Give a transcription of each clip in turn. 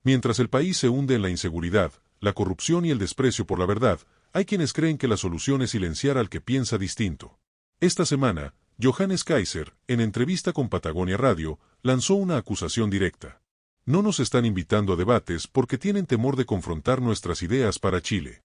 Mientras el país se hunde en la inseguridad, la corrupción y el desprecio por la verdad, hay quienes creen que la solución es silenciar al que piensa distinto. Esta semana, Johannes Kaiser, en entrevista con Patagonia Radio, lanzó una acusación directa. No nos están invitando a debates porque tienen temor de confrontar nuestras ideas para Chile.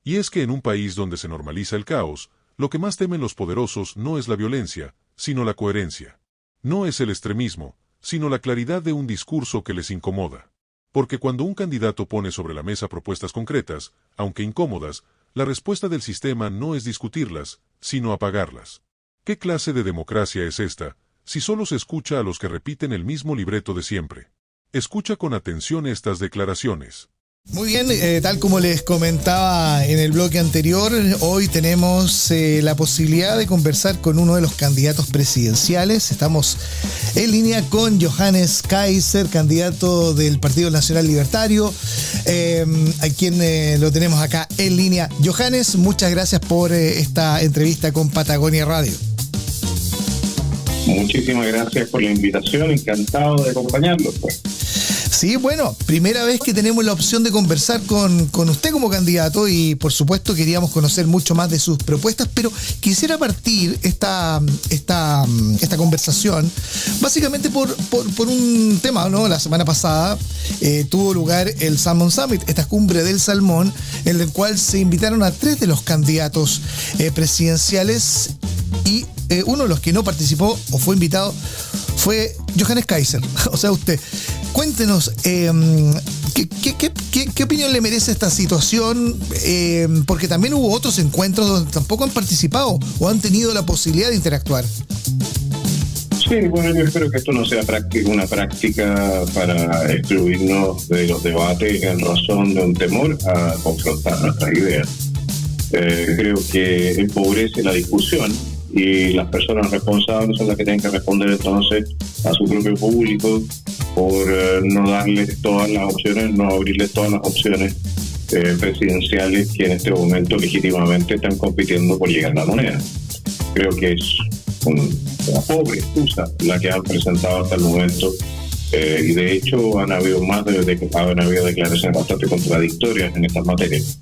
Y es que en un país donde se normaliza el caos, lo que más temen los poderosos no es la violencia, sino la coherencia. No es el extremismo, sino la claridad de un discurso que les incomoda. Porque cuando un candidato pone sobre la mesa propuestas concretas, aunque incómodas, la respuesta del sistema no es discutirlas, sino apagarlas. ¿Qué clase de democracia es esta, si solo se escucha a los que repiten el mismo libreto de siempre? Escucha con atención estas declaraciones. Muy bien, tal como les comentaba en el bloque anterior, hoy tenemos la posibilidad de conversar con uno de los candidatos presidenciales. Estamos en línea con Johannes Kaiser, candidato del Partido Nacional Libertario, a quien lo tenemos acá en línea. Johannes, muchas gracias por esta entrevista con Patagonia Radio. Muchísimas gracias por la invitación, encantado de acompañarlos. Sí, bueno, primera vez que tenemos la opción de conversar con usted como candidato y por supuesto queríamos conocer mucho más de sus propuestas, pero quisiera partir esta conversación básicamente por un tema, ¿no? La semana pasada tuvo lugar el Salmon Summit, esta cumbre del salmón, en el cual se invitaron a 3 de los candidatos presidenciales y uno de los que no participó o fue invitado fue Johannes Kaiser, o sea, usted. Cuéntenos, ¿qué opinión le merece esta situación? Porque también hubo otros encuentros donde tampoco han participado o han tenido la posibilidad de interactuar. Sí, bueno, yo espero que esto no sea una práctica para excluirnos de los debates en razón de un temor a confrontar nuestras ideas. Creo que empobrece la discusión y las personas responsables son las que tienen que responder entonces a su propio público por no darles todas las opciones, no abrirles todas las opciones presidenciales que en este momento legítimamente están compitiendo por llegar a la moneda. Creo que es una pobre excusa la que han presentado hasta el momento y de hecho han habido declaraciones bastante contradictorias en estas materias.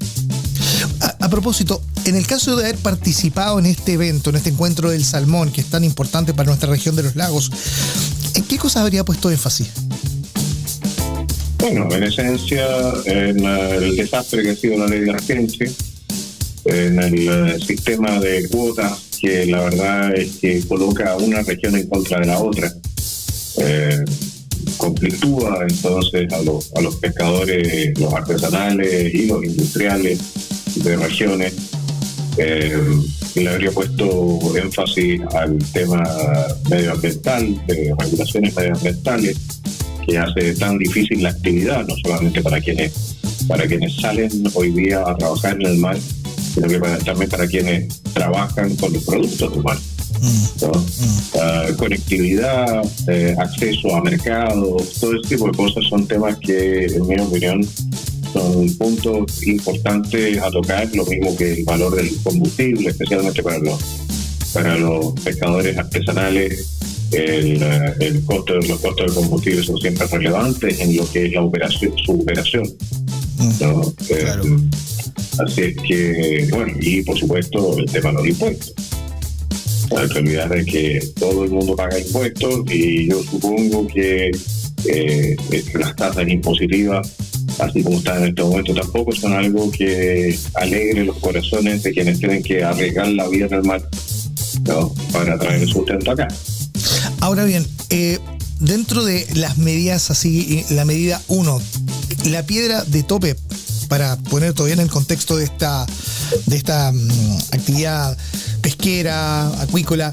A propósito, en el caso de haber participado en este evento, en este encuentro del salmón, que es tan importante para nuestra región de los lagos, ¿en qué cosas habría puesto énfasis? Bueno, en esencia, en el desastre que ha sido la ley de Argenche, en el sistema de cuotas que la verdad es que coloca a una región en contra de la otra, conflictúa entonces a los pescadores, los artesanales y los industriales de regiones. Le habría puesto énfasis al tema medioambiental, de regulaciones medioambientales, que hace tan difícil la actividad, no solamente para quienes salen hoy día a trabajar en el mar, sino que también para quienes trabajan con los productos del mar. ¿No? Conectividad, acceso a mercados, todo ese tipo de cosas son temas que, en mi opinión, son puntos importantes a tocar, lo mismo que el valor del combustible, especialmente para los pescadores artesanales. Los costos del combustible son siempre relevantes en lo que es su operación, ¿no? Claro. Así es que, bueno, y por supuesto el tema de los impuestos. No hay que olvidar de que todo el mundo paga impuestos y yo supongo que las tasas impositivas, así como están en este momento, tampoco son algo que alegre los corazones de quienes tienen que arriesgar la vida en el mar, ¿no? Para traer el sustento acá. Ahora bien, dentro de las medidas así, la medida 1, la piedra de tope, para poner todavía en el contexto de esta actividad pesquera, acuícola,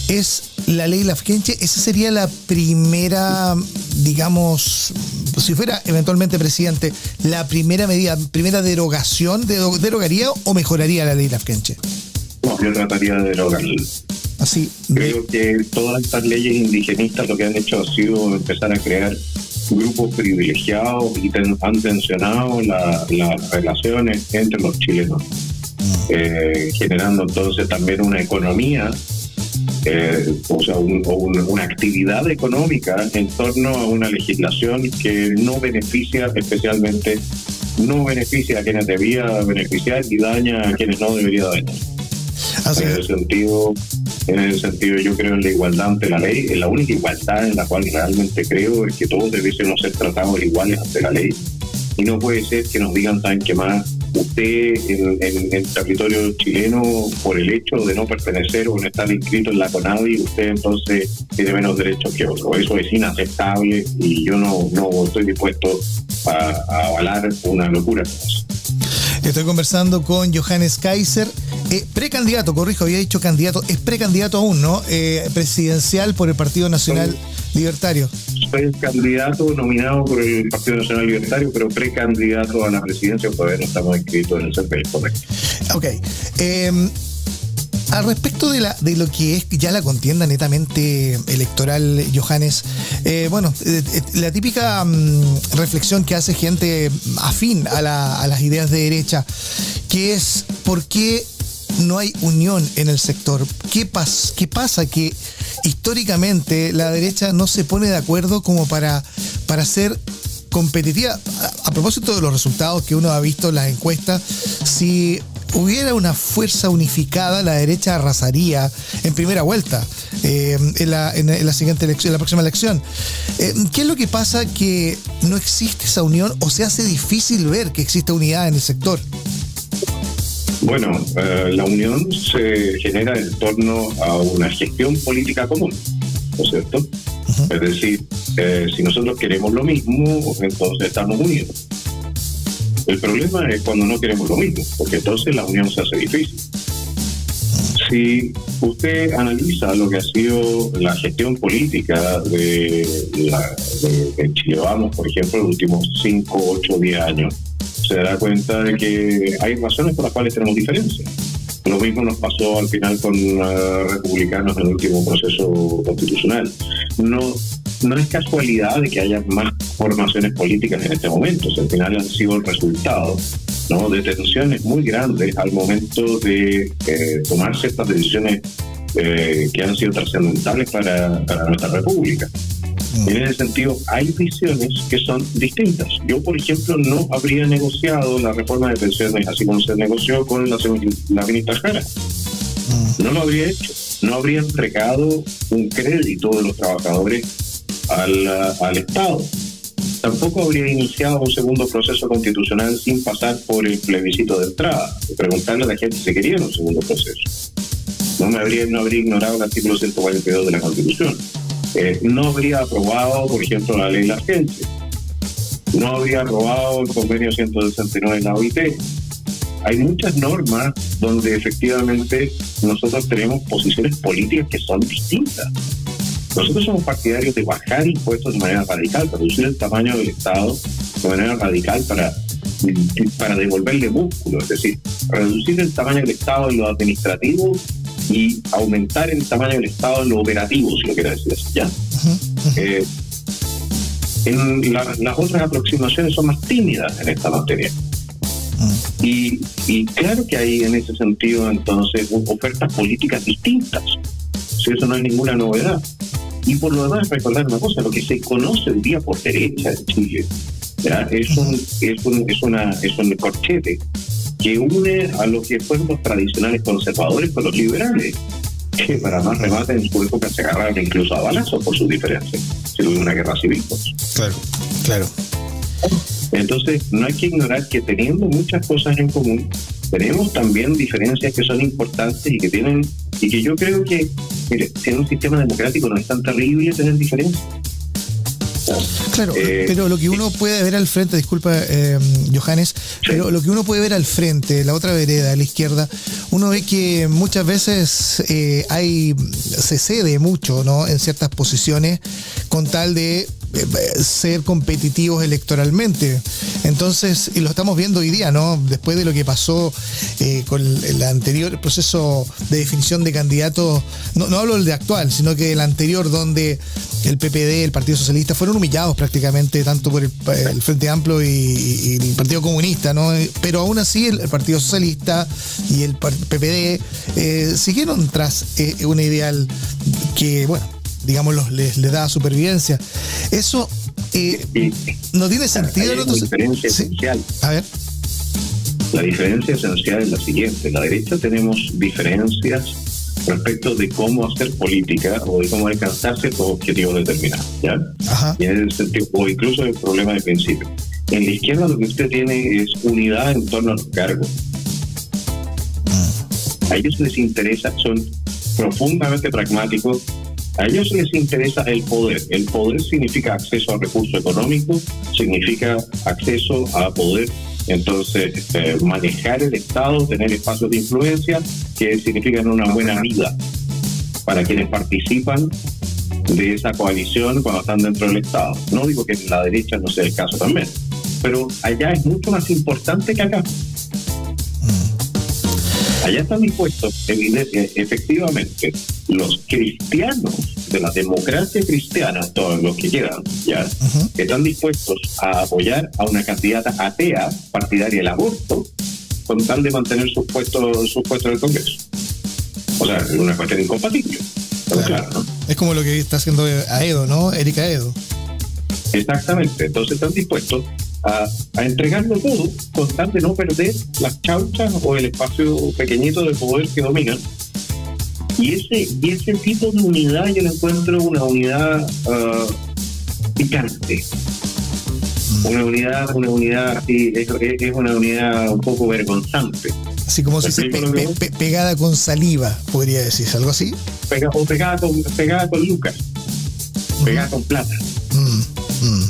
es la ley Lafkenche. Esa sería la primera, digamos, si fuera eventualmente presidente, la primera medida, primera derogación, ¿derogaría o mejoraría la ley Lafkenche? No, yo trataría de derogarla. Así. Creo que todas estas leyes indigenistas lo que han hecho ha sido empezar a crear grupos privilegiados y han tensionado las relaciones entre los chilenos, generando entonces también una economía una actividad económica en torno a una legislación que no beneficia especialmente, no beneficia a quienes debía beneficiar y daña a quienes no debería dañar. En ese sentido, yo creo en la igualdad ante la ley. En la única igualdad en la cual realmente creo es que todos debiésemos ser tratados iguales ante la ley. Y no puede ser que nos digan, ¿saben qué más? Usted en el territorio chileno, por el hecho de no pertenecer o no estar inscrito en la CONADI, usted entonces tiene menos derechos que otro. Eso es inaceptable y yo no estoy dispuesto a avalar una locura como esa. Estoy conversando con Johannes Kaiser, precandidato, corrijo, había dicho candidato, es precandidato aún, ¿no? Presidencial por el Partido Nacional Libertario. Soy candidato nominado por el Partido Nacional Libertario, pero precandidato a la presidencia, todavía no estamos inscritos en el CPI, correcto. Ok. Al respecto de lo que es ya la contienda netamente electoral, Johannes, la típica reflexión que hace gente afín a las ideas de derecha, que es ¿por qué no hay unión en el sector? ¿Qué pasa que históricamente la derecha no se pone de acuerdo como para ser competitiva? A propósito de los resultados que uno ha visto en las encuestas, si hubiera una fuerza unificada, la derecha arrasaría en primera vuelta en la siguiente elección, en la próxima elección. ¿Qué es lo que pasa que no existe esa unión o se hace difícil ver que existe unidad en el sector? Bueno, la unión se genera en torno a una gestión política común, ¿no es cierto? Uh-huh. Es decir, si nosotros queremos lo mismo, entonces estamos unidos. El problema es cuando no queremos lo mismo, porque entonces la unión se hace difícil. Si usted analiza lo que ha sido la gestión política de Chile Vamos, por ejemplo, los últimos 5, 8, 10 años, se da cuenta de que hay razones por las cuales tenemos diferencias. Lo mismo nos pasó al final con republicanos en el último proceso constitucional. No es casualidad de que haya más formaciones políticas en este momento. Al final han sido el resultado, ¿no?, de tensiones muy grandes al momento de tomar ciertas decisiones que han sido trascendentales para nuestra república. En ese sentido, hay visiones que son distintas. Yo, por ejemplo, no habría negociado la reforma de pensiones así como se negoció con la ministra Jara. No lo habría hecho. No habría entregado un crédito de los trabajadores al Estado. Tampoco habría iniciado un segundo proceso constitucional sin pasar por el plebiscito de entrada, de preguntarle a la gente si quería un segundo proceso. No habría ignorado el artículo 142 de la Constitución. No habría aprobado, por ejemplo, la ley de la agencia. No habría aprobado el convenio 169 de la OIT. Hay muchas normas donde efectivamente nosotros tenemos posiciones políticas que son distintas. Nosotros somos partidarios de bajar impuestos de manera radical, para reducir el tamaño del Estado de manera radical para devolverle músculo, es decir, reducir el tamaño del Estado en lo administrativo y aumentar el tamaño del Estado en lo operativo, si lo quiere decir así, ¿ya? Las otras aproximaciones son más tímidas en esta materia. Y claro que hay en ese sentido entonces ofertas políticas distintas. Si eso no es ninguna novedad. Y por lo demás, recordar una cosa, lo que se conoce hoy día por derecha en Chile, ¿verdad?, es un corchete que une a lo que fueron los tradicionales conservadores con los liberales, que para más remate en su época se agarraron incluso a balazos por sus diferencias. Se hubo una guerra civil. Claro. Entonces, no hay que ignorar que teniendo muchas cosas en común, tenemos también diferencias que son importantes y que yo creo que, mire, si en un sistema democrático no es tan terrible tener diferencias. Claro, pero lo que uno puede ver al frente, disculpa, Johannes, sí, pero lo que uno puede ver al frente, la otra vereda, a la izquierda, uno ve que muchas veces se cede mucho, ¿no?, en ciertas posiciones con tal de ser competitivos electoralmente. Entonces, y lo estamos viendo hoy día, ¿no?, después de lo que pasó con el anterior proceso de definición de candidatos, no hablo del de actual, sino que el anterior, donde el PPD, el Partido Socialista, fueron humillados prácticamente tanto por el Frente Amplio y el Partido Comunista, ¿no? Pero aún así el Partido Socialista y el PPD siguieron tras un ideal que bueno, digamos, les da supervivencia. Eso no tiene sentido. Hay una diferencia esencial. A ver. La diferencia esencial es la siguiente. En la derecha tenemos diferencias respecto de cómo hacer política o de cómo alcanzar ciertos objetivos determinados, ¿ya? Ajá. Y en ese sentido, o incluso el problema de principio. En la izquierda lo que usted tiene es unidad en torno a los cargos. A ellos les interesa, son profundamente pragmáticos. A ellos les interesa el poder. El poder significa acceso a recursos económicos, significa acceso a poder. Entonces, manejar el Estado, tener espacios de influencia, que significan una buena vida para quienes participan de esa coalición cuando están dentro del Estado. No digo que en la derecha no sea el caso también, pero allá es mucho más importante que acá. Allá están dispuestos, efectivamente, los cristianos de la democracia cristiana, todos los que quedan, ya, están dispuestos a apoyar a una candidata atea, partidaria del aborto, con tal de mantener sus puestos en el Congreso. O sea, es una cuestión incompatible. Claro, ¿no? Es como lo que está haciendo Aedo, ¿no? Erika Aedo. Exactamente. Entonces están dispuestos a entregarlo todo con tal de no perder las chauchas o el espacio pequeñito de poder que dominan. Y ese tipo de unidad yo lo encuentro una unidad picante. Una unidad así, es una unidad un poco vergonzante. Así como si se pegada con saliva, podría decirse, algo así. Pegada con lucas, pegada con plata.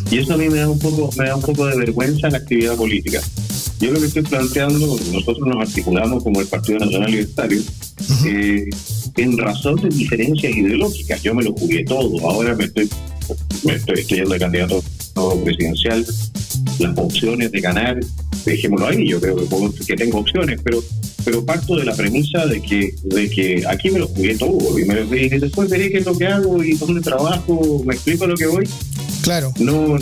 Y eso a mí me da un poco de vergüenza en la actividad política. Yo lo que estoy planteando, nosotros nos articulamos como el Partido Nacional Libertario, en razón de diferencias ideológicas. Yo me lo jugué todo, ahora me estoy yendo de candidato presidencial. Las opciones de ganar, dejémoslo ahí, yo creo que tengo opciones, pero parto de la premisa de que aquí me lo jugué todo y después veré qué es lo que hago y dónde trabajo, me explico lo que voy. Claro. No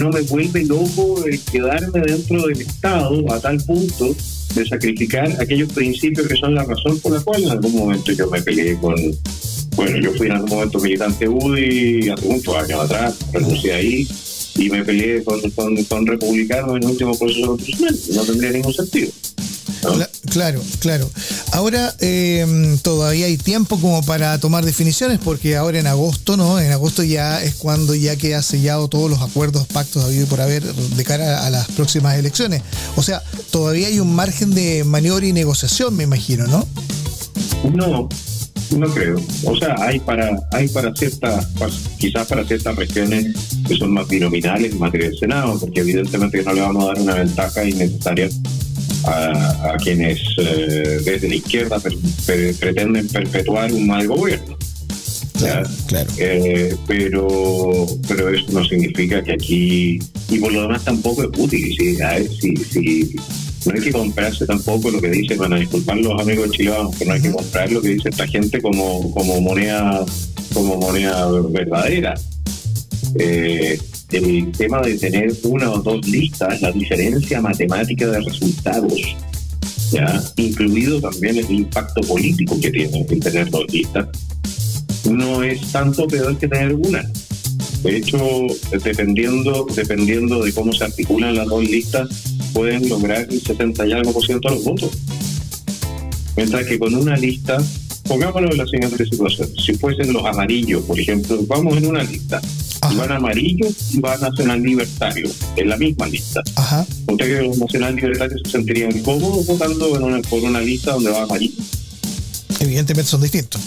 me vuelve loco quedarme dentro del Estado a tal punto de sacrificar aquellos principios que son la razón por la cual en algún momento yo me peleé yo fui en algún momento militante UDI hace muchos años atrás, renuncié ahí y me peleé con republicanos en el último proceso constitucional. No tendría ningún sentido, ¿no? Claro. Ahora todavía hay tiempo como para tomar definiciones, porque ahora en agosto, ¿no? En agosto ya es cuando ya queda sellado todos los acuerdos, pactos habido y por haber de cara a las próximas elecciones. O sea, todavía hay un margen de maniobra y negociación, me imagino, ¿no? No creo. O sea, hay para quizás para ciertas regiones que son más binominales en materia del Senado, porque evidentemente no le vamos a dar una ventaja innecesaria a quienes desde la izquierda pretenden perpetuar un mal gobierno. Claro. Pero eso no significa que aquí, y por lo demás tampoco es útil. Si no hay que comprarse tampoco lo que dicen, van a disculpar los amigos chilenos, que no hay que comprar lo que dice esta gente como moneda verdadera. El tema de tener una o dos listas, la diferencia matemática de resultados, ¿ya? Incluido también el impacto político que tiene el tener dos listas, no es tanto peor que tener una. De hecho, dependiendo de cómo se articulan las dos listas, pueden lograr el 70 y algo % de los votos. Mientras que con una lista, pongámoslo en la siguiente situación: si fuesen los amarillos, por ejemplo, vamos en una lista, y van amarillos y van nacional libertario en la misma lista. Ajá. ¿Usted cree que los nacional libertarios se sentirían cómodos votando por una lista donde va amarillo? Evidentemente son distintos.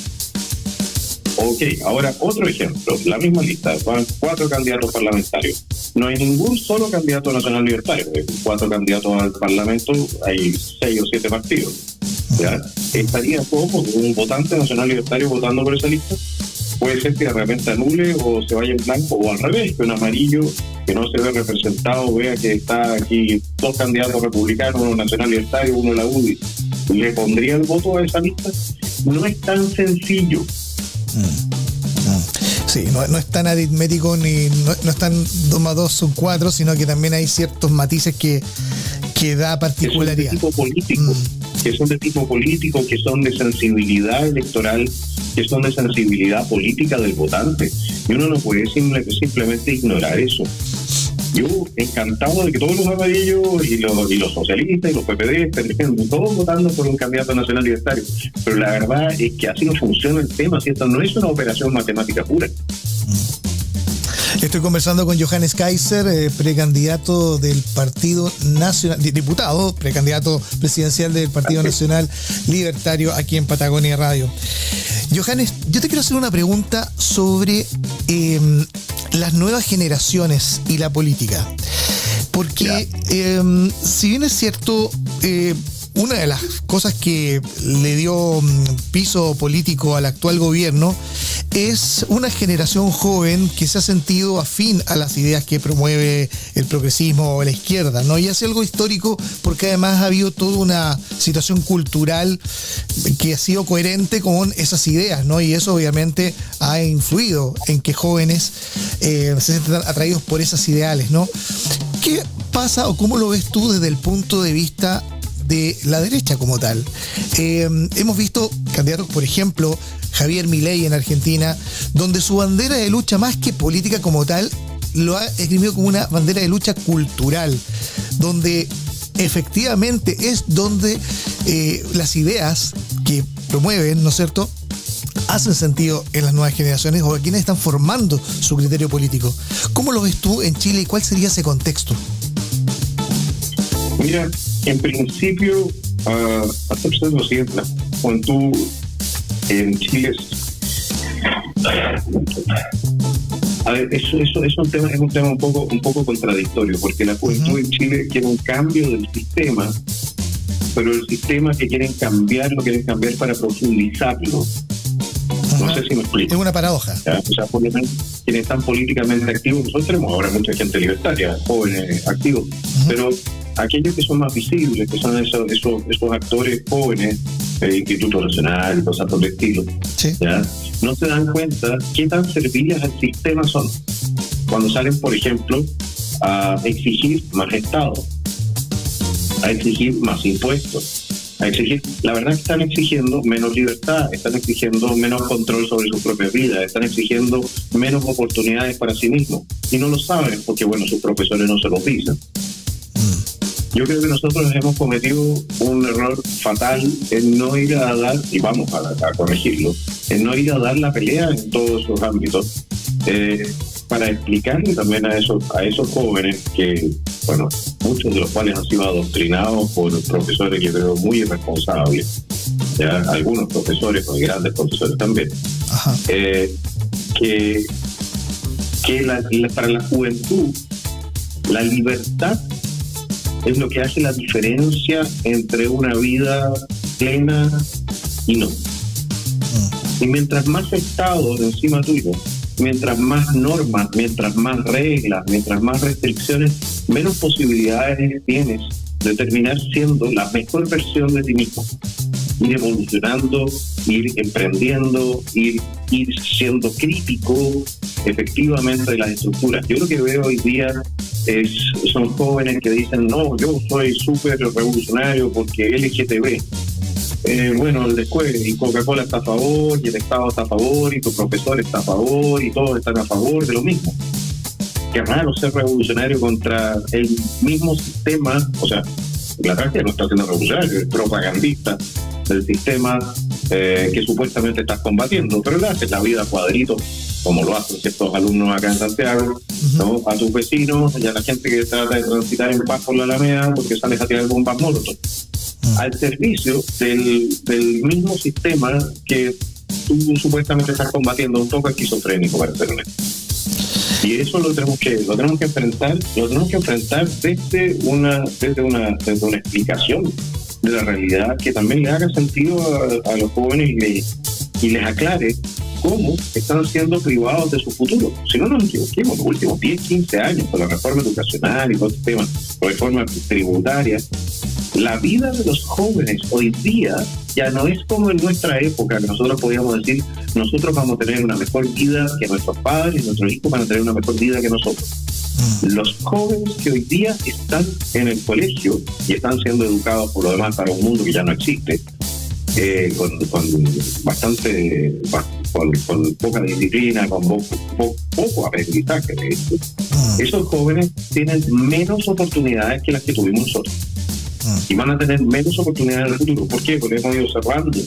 Ok, ahora otro ejemplo, la misma lista, van 4 candidatos parlamentarios. No hay ningún solo candidato nacional libertario. Hay 4 candidatos al Parlamento, hay 6 o 7 partidos. ¿Ya? ¿Estaría como un votante nacional libertario votando por esa lista? Puede ser que de repente anule o se vaya en blanco, o al revés, que un amarillo que no se ve representado vea que está aquí 2 candidatos republicanos, uno nacional libertario, uno la UDI. ¿Le pondría el voto a esa lista? No es tan sencillo. Sí, no es tan aritmético, ni no es tan 2 más 2 son 4, sino que también hay ciertos matices que da particularidad. Que son de tipo político, que son de sensibilidad electoral, que son de sensibilidad política del votante. Y uno no puede simplemente ignorar eso. Yo encantado de que todos los amarillos y los socialistas y los PPD estén todos votando por un candidato nacional libertario, pero la verdad es que así no funciona el tema, si esto no es una operación matemática pura. Estoy conversando con Johannes Kaiser, precandidato del Partido Nacional, diputado, precandidato presidencial del Partido Nacional Libertario aquí en Patagonia Radio. Johannes, yo te quiero hacer una pregunta sobre las nuevas generaciones y la política. Porque si bien es cierto, una de las cosas que le dio piso político al actual gobierno es una generación joven que se ha sentido afín a las ideas que promueve el progresismo o la izquierda, ¿no? Y hace algo histórico porque además ha habido toda una situación cultural que ha sido coherente con esas ideas, ¿no? Y eso obviamente ha influido en que jóvenes se sientan atraídos por esas ideales, ¿no? ¿Qué pasa o cómo lo ves tú desde el punto de vista de la derecha como tal? Hemos visto candidatos, por ejemplo, Javier Milei en Argentina, donde su bandera de lucha, más que política como tal, lo ha esgrimido como una bandera de lucha cultural, donde efectivamente es donde las ideas que promueven, ¿no es cierto?, hacen sentido en las nuevas generaciones o a quienes están formando su criterio político. ¿Cómo lo ves tú en Chile y cuál sería ese contexto? Mira, en principio, hasta lo siguiente, cuando tú en Chile, a ver, eso es un tema un poco contradictorio, porque la juventud en Chile quiere un cambio del sistema, pero el sistema que quieren cambiar lo quieren cambiar para profundizarlo. No sé si me explico. Es una paradoja. ¿Ya? O sea, por lo menos quienes están políticamente activos, nosotros tenemos ahora mucha gente libertaria, jóvenes activos, pero aquellos que son más visibles, que son esos actores jóvenes, el Instituto Nacional y cosas por el estilo, sí, ¿ya? No se dan cuenta qué tan serviles al sistema son cuando salen, por ejemplo, a exigir más Estado, a exigir más impuestos, a exigir, la verdad que están exigiendo menos libertad, están exigiendo menos control sobre su propia vida, están exigiendo menos oportunidades para sí mismos, y no lo saben porque, bueno, sus profesores no se lo dicen. Yo creo que nosotros hemos cometido un error fatal en no ir a dar, y vamos a corregirlo, en no ir a dar la pelea en todos sus ámbitos, para explicarle también a esos jóvenes que, bueno, muchos de los cuales han sido adoctrinados por profesores que creo muy irresponsables, ¿ya? Algunos profesores, muy grandes profesores también, que para la juventud la libertad es lo que hace la diferencia entre una vida plena y no. Y mientras más Estado encima tuyo, mientras más normas, mientras más reglas, mientras más restricciones, menos posibilidades tienes de terminar siendo la mejor versión de ti mismo. Ir evolucionando, ir emprendiendo, ir siendo crítico efectivamente de las estructuras. Yo lo que veo hoy día son jóvenes que dicen, no, yo soy súper revolucionario porque LGTB. Bueno, después y Coca-Cola está a favor, y el Estado está a favor, y tu profesor está a favor, y todos están a favor de lo mismo. Qué raro ser revolucionario contra el mismo sistema. O sea, la práctica no está siendo revolucionario, es propagandista del sistema que supuestamente estás combatiendo, pero le haces la vida a cuadritos, como lo hacen ciertos alumnos acá en Santiago, ¿no? A tus vecinos y a la gente que trata de transitar en paz por la Alameda porque sales a tirar bombas molotov, al servicio del mismo sistema que tú supuestamente estás combatiendo, un poco esquizofrénico, para ser honesto. Y eso lo tenemos que enfrentar desde una explicación de la realidad que también le haga sentido a los jóvenes y les aclare cómo están siendo privados de su futuro. Si no nos equivoquemos, los últimos 10, 15 años, con la reforma educacional y todo este tema, la reforma tributaria, la vida de los jóvenes hoy día ya no es como en nuestra época, que nosotros podíamos decir, nosotros vamos a tener una mejor vida que nuestros padres, y nuestros hijos van a tener una mejor vida que nosotros. Los jóvenes que hoy día están en el colegio y están siendo educados por lo demás para un mundo que ya no existe, con bastante con poca disciplina, con poco aprendizaje de esto, esos jóvenes tienen menos oportunidades que las que tuvimos nosotros. Y van a tener menos oportunidades en el futuro. ¿Por qué? Porque hemos ido cerrando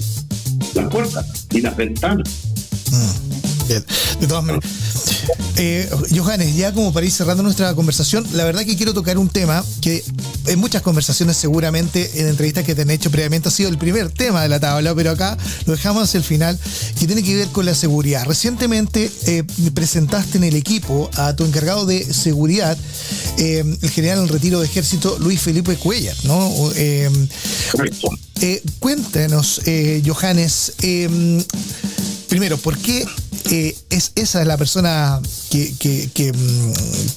las puertas y las ventanas. Bien. De todas maneras, Johannes, ya como para ir cerrando nuestra conversación, la verdad que quiero tocar un tema que en muchas conversaciones, seguramente en entrevistas que te han hecho previamente, ha sido el primer tema de la tabla, pero acá lo dejamos hacia el final, que tiene que ver con la seguridad. Recientemente presentaste en el equipo a tu encargado de seguridad, el general en retiro de ejército, Luis Felipe Cuellar, ¿no? Correcto. Cuéntanos, Johannes, primero, ¿por qué esa es la persona que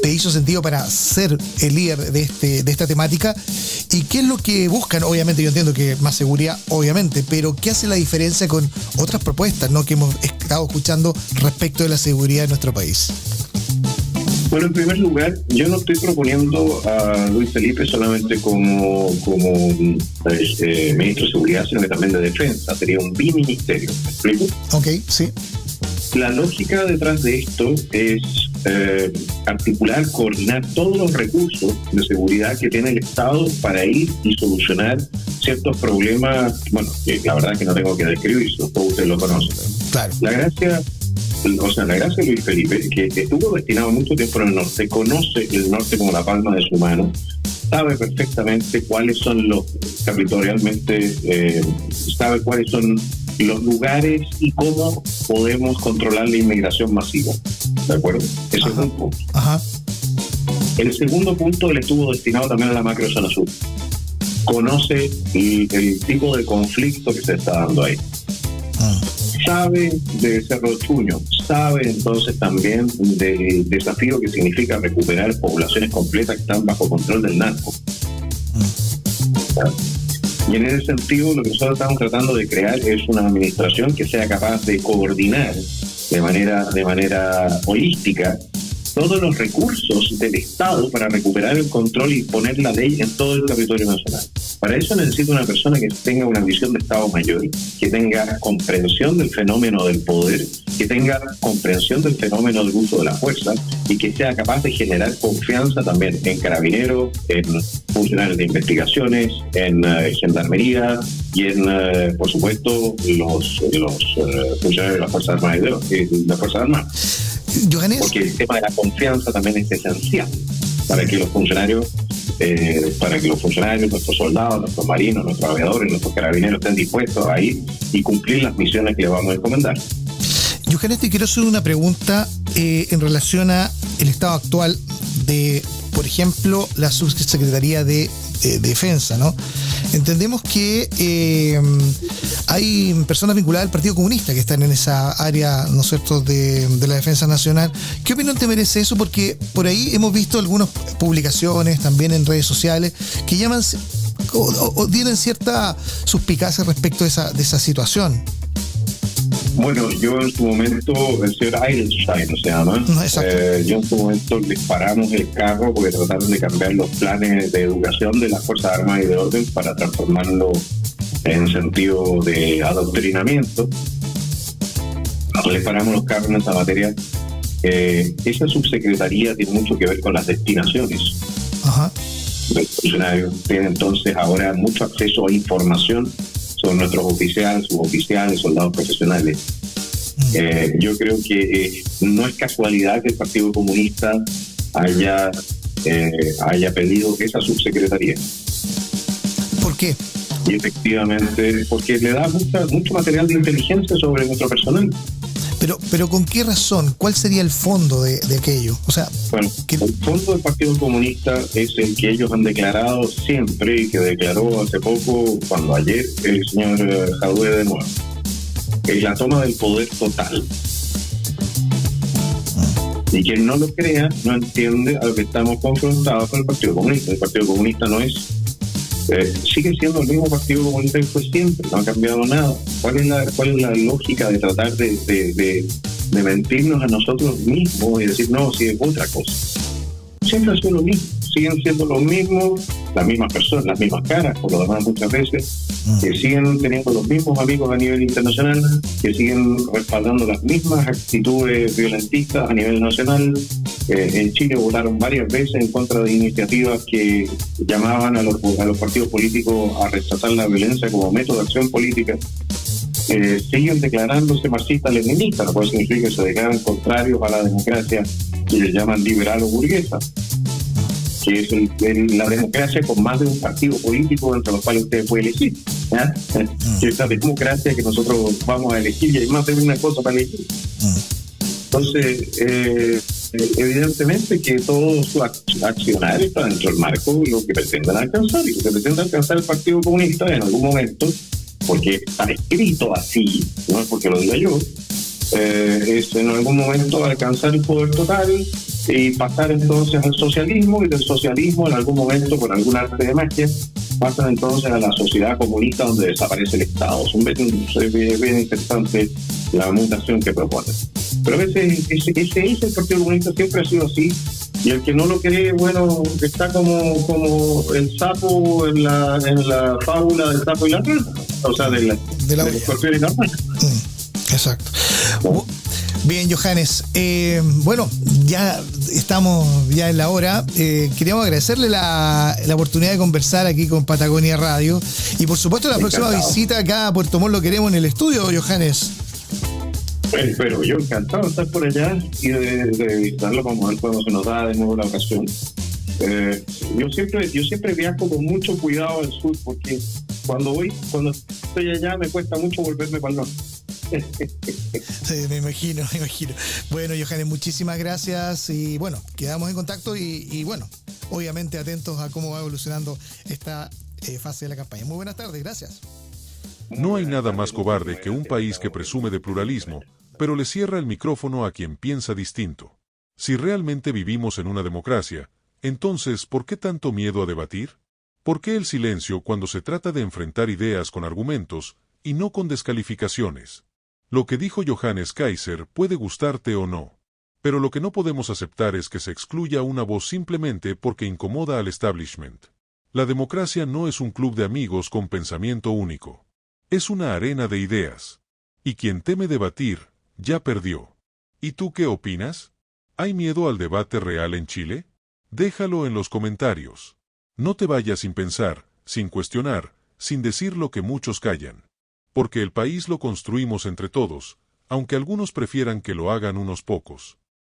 te hizo sentido para ser el líder de esta temática? ¿Y qué es lo que buscan? Obviamente yo entiendo que más seguridad, obviamente, pero ¿qué hace la diferencia con otras propuestas, ¿no?, que hemos estado escuchando respecto de la seguridad en nuestro país? Bueno, en primer lugar, yo no estoy proponiendo a Luis Felipe solamente como ministro de Seguridad, sino que también de Defensa. Sería un biministerio. ¿Me explico? Ok, sí. La lógica detrás de esto es articular, coordinar todos los recursos de seguridad que tiene el Estado para ir y solucionar ciertos problemas, bueno, que la verdad es que no tengo que describirlo, todos ustedes lo conocen. Claro. La gracia de Luis Felipe, que estuvo destinado mucho tiempo en el norte, conoce el norte como la palma de su mano, sabe perfectamente cuáles son sabe cuáles son los lugares y cómo podemos controlar la inmigración masiva. ¿De acuerdo? Ese es un punto. Ajá. El segundo punto, él estuvo destinado también a la macrozona sur. Conoce el tipo de conflicto que se está dando ahí. Sabe de Cerro Chuño, sabe entonces también del desafío que significa recuperar poblaciones completas que están bajo control del narco. Y en ese sentido, lo que nosotros estamos tratando de crear es una administración que sea capaz de coordinar de manera holística todos los recursos del Estado para recuperar el control y poner la ley en todo el territorio nacional. Para eso necesita una persona que tenga una visión de Estado mayor, que tenga comprensión del fenómeno del poder, que tenga comprensión del fenómeno del uso de la fuerza y que sea capaz de generar confianza también en carabineros, en funcionarios de investigaciones, en gendarmería y en, por supuesto, los funcionarios de las Fuerzas Armadas y las Fuerzas Armadas. Johannes. Porque el tema de la confianza también es esencial para que los funcionarios, nuestros soldados, nuestros marinos, nuestros aviadores, nuestros carabineros estén dispuestos a ir y cumplir las misiones que les vamos a encomendar. Johannes, te quiero hacer una pregunta en relación a el estado actual de, por ejemplo, la subsecretaría de Defensa, ¿no? Entendemos que hay personas vinculadas al Partido Comunista que están en esa área, ¿no es cierto?, de la defensa nacional. ¿Qué opinión te merece eso? Porque por ahí hemos visto algunas publicaciones también en redes sociales que llaman o tienen cierta suspicacia respecto de esa situación. Bueno, yo en su momento, el señor Eidelstein se llama, yo en su momento les paramos el carro porque trataron de cambiar los planes de educación de las Fuerzas Armadas y de Orden para transformarlo en sentido de adoctrinamiento. Les paramos los carros en esa materia. Esa subsecretaría tiene mucho que ver con las destinaciones. Ajá. Los funcionarios tienen entonces ahora mucho acceso a información sobre nuestros oficiales, suboficiales, soldados profesionales. Yo creo que no es casualidad que el Partido Comunista haya pedido esa subsecretaría. ¿Por qué? Y efectivamente, porque le da mucho material de inteligencia sobre nuestro personal. Pero ¿con qué razón? ¿Cuál sería el fondo de aquello? O sea, bueno, el fondo del Partido Comunista es el que ellos han declarado siempre y que declaró hace poco, cuando ayer, el señor Jadue de nuevo. Es la toma del poder total. Y quien no lo crea no entiende a lo que estamos confrontados con el Partido Comunista. El Partido Comunista no es... sigue siendo el mismo Partido Comunista que fue siempre, no ha cambiado nada. ¿Cuál es la lógica de tratar de mentirnos a nosotros mismos y decir, no, si es otra cosa? Siempre ha sido lo mismo, siguen siendo los mismos, las mismas personas, las mismas caras, por lo demás muchas veces, que siguen teniendo los mismos amigos a nivel internacional, que siguen respaldando las mismas actitudes violentistas a nivel nacional. En Chile votaron varias veces en contra de iniciativas que llamaban a los partidos políticos a rechazar la violencia como método de acción política. Siguen declarándose marxistas-leninistas, lo cual significa que se declaran contrarios a la democracia que le llaman liberal o burguesa, que es la democracia con más de un partido político entre los cuales usted puede elegir, ¿ya? Que es la democracia que nosotros vamos a elegir y hay más de una cosa para elegir. Entonces, evidentemente que todos sus accionarios están dentro del marco de lo que pretenden alcanzar, y lo que pretende alcanzar el Partido Comunista en algún momento, porque está escrito así, no es porque lo diga yo, es en algún momento alcanzar el poder total y pasar entonces al socialismo, y del socialismo en algún momento, por algún arte de magia, pasan entonces a la sociedad comunista, donde desaparece el Estado. Es bien interesante la mutación que proponen. Pero a veces el Partido Comunista siempre ha sido así, y el que no lo cree, bueno, está como el sapo en la fábula del sapo y la rana, o sea, del escorpión y la rana. Exacto. Bien, Johannes. Bueno, ya estamos en la hora. Queríamos agradecerle la oportunidad de conversar aquí con Patagonia Radio. Y por supuesto la próxima visita acá a Puerto Montt lo queremos en el estudio, Johannes. Pero yo encantado de estar por allá y de visitarlo. Vamos a ver cuando se nos da de nuevo la ocasión. Yo siempre viajo con mucho cuidado al sur, porque cuando estoy allá me cuesta mucho volverme para el norte. Sí, me imagino. Bueno, Johannes, muchísimas gracias y bueno, quedamos en contacto y bueno, obviamente atentos a cómo va evolucionando esta fase de la campaña. Muy buenas tardes, gracias. No hay nada más cobarde que un país que presume de pluralismo, pero le cierra el micrófono a quien piensa distinto. Si realmente vivimos en una democracia, entonces, ¿por qué tanto miedo a debatir? ¿Por qué el silencio cuando se trata de enfrentar ideas con argumentos y no con descalificaciones? Lo que dijo Johannes Kaiser puede gustarte o no, pero lo que no podemos aceptar es que se excluya una voz simplemente porque incomoda al establishment. La democracia no es un club de amigos con pensamiento único. Es una arena de ideas. Y quien teme debatir, ya perdió. ¿Y tú qué opinas? ¿Hay miedo al debate real en Chile? Déjalo en los comentarios. No te vayas sin pensar, sin cuestionar, sin decir lo que muchos callan. Porque el país lo construimos entre todos, aunque algunos prefieran que lo hagan unos pocos.